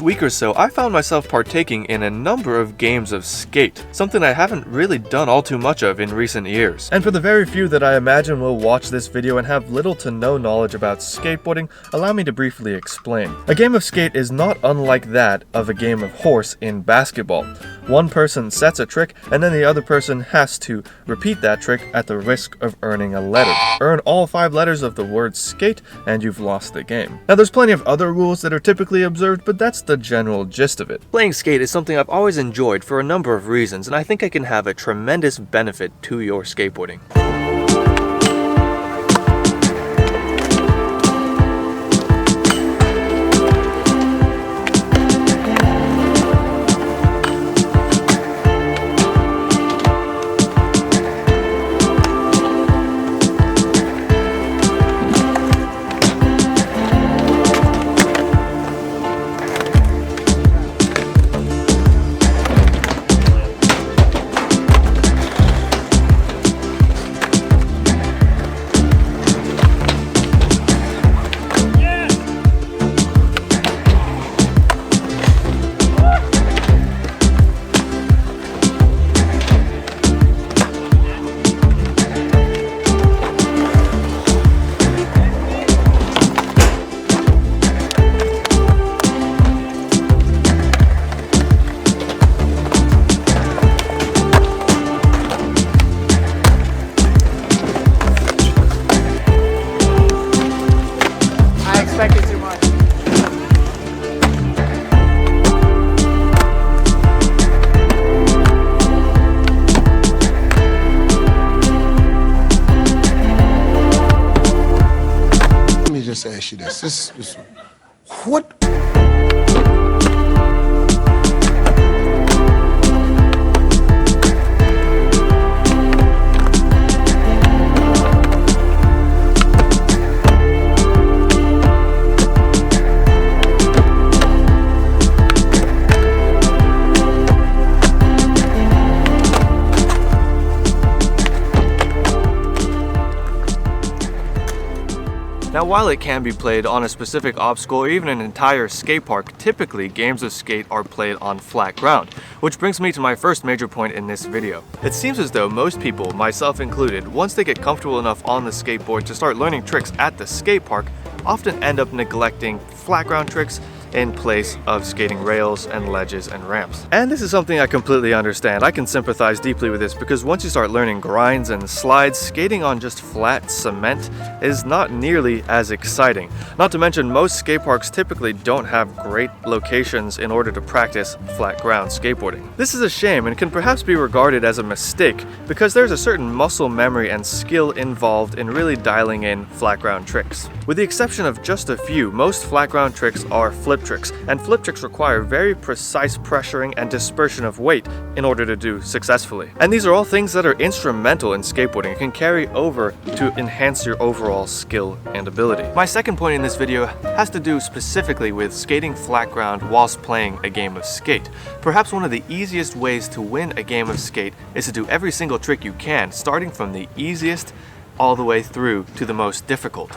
week or so, I found myself partaking in a number of games of Skate, something I haven't really done all too much of in recent years. And for the very few that I imagine will watch this video and have little to no knowledge about skateboarding, allow me to briefly explain. A game of Skate is not unlike that of a game of horse in basketball. One person sets a trick, and then the other person has to repeat that trick at the risk of earning a letter. Earn all 5 letters of the word skate, and you've lost the game. Now, there's plenty of other rules that are typically observed, but that's the general gist of it. Playing Skate is something I've always enjoyed for a number of reasons, and I think it can have a tremendous benefit to your skateboarding. Ask you this. What? Now, while it can be played on a specific obstacle or even an entire skate park, typically games of Skate are played on flat ground, which brings me to my first major point in this video. It seems as though most people, myself included, once they get comfortable enough on the skateboard to start learning tricks at the skate park, often end up neglecting flat ground tricks in place of skating rails and ledges and ramps. And this is something I completely understand. I can sympathize deeply with this because once you start learning grinds and slides, skating on just flat cement is not nearly as exciting. Not to mention, most skate parks typically don't have great locations in order to practice flat ground skateboarding. This is a shame and can perhaps be regarded as a mistake because there's a certain muscle memory and skill involved in really dialing in flat ground tricks. With the exception of just a few, most flat ground tricks are flip tricks, and flip tricks require very precise pressuring and dispersion of weight in order to do successfully. And these are all things that are instrumental in skateboarding and can carry over to enhance your overall skill and ability. My second point in this video has to do specifically with skating flat ground whilst playing a game of Skate. Perhaps one of the easiest ways to win a game of Skate is to do every single trick you can, starting from the easiest all the way through to the most difficult.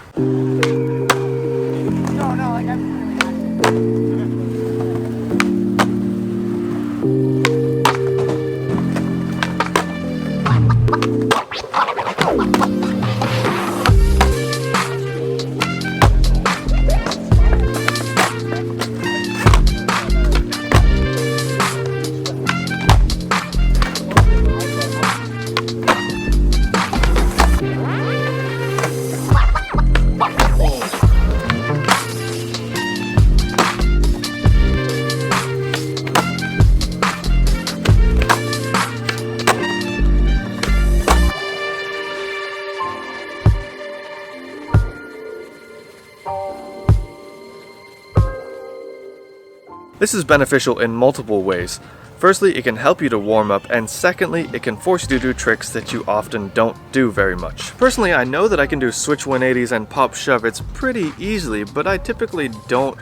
This is beneficial in multiple ways. Firstly, it can help you to warm up, and secondly, it can force you to do tricks that you often don't do very much. Personally, I know that I can do switch 180s and pop shove-its pretty easily, but I typically don't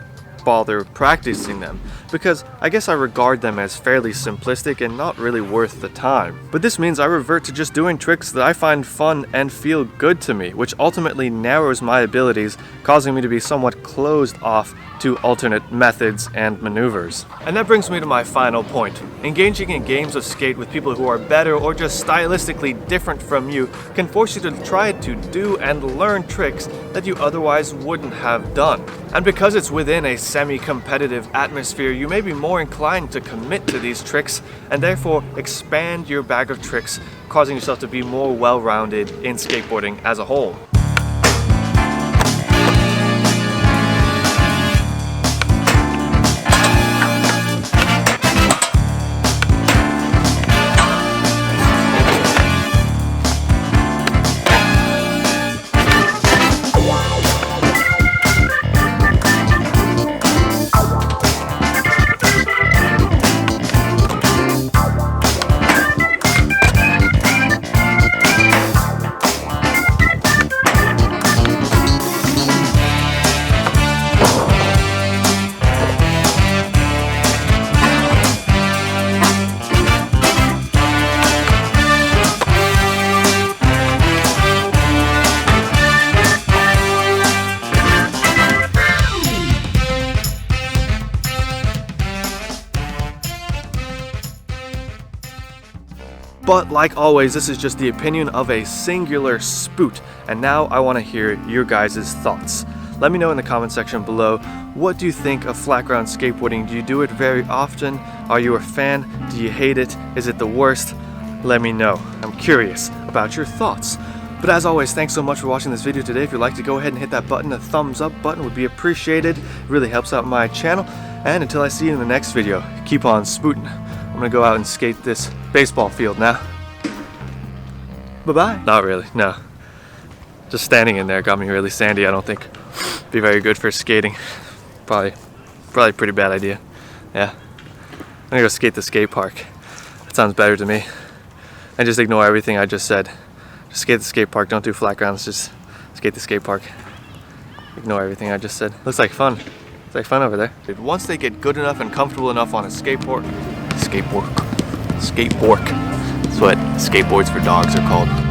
bother practicing them, because I guess I regard them as fairly simplistic and not really worth the time. But this means I revert to just doing tricks that I find fun and feel good to me, which ultimately narrows my abilities, causing me to be somewhat closed off to alternate methods and maneuvers. And that brings me to my final point. Engaging in games of skate with people who are better or just stylistically different from you can force you to try to do and learn tricks that you otherwise wouldn't have done. And because it's within a semi-competitive atmosphere, you may be more inclined to commit to these tricks and therefore expand your bag of tricks, causing yourself to be more well-rounded in skateboarding as a whole. But like always, this is just the opinion of a singular spoot, and now I want to hear your guys' thoughts. Let me know in the comment section below, what do you think of Flatground skateboarding? Do you do it very often? Are you a fan? Do you hate it? Is it the worst? Let me know. I'm curious about your thoughts. But as always, thanks so much for watching this video today. If you'd like to go ahead and hit that button, a thumbs up button would be appreciated. It really helps out my channel. And until I see you in the next video, keep on spooting. I'm gonna go out and skate this baseball field now. Bye-bye. Not really, no. Just standing in there got me really sandy. I don't think be very good for skating. Probably a pretty bad idea. Yeah. I'm gonna go skate the skate park. That sounds better to me. And just ignore everything I just said. Just skate the skate park, don't do flat grounds, just skate the skate park. Ignore everything I just said. Looks like fun. It's like fun over there. Once they get good enough and comfortable enough on a skateboard. That's what skateboards for dogs are called.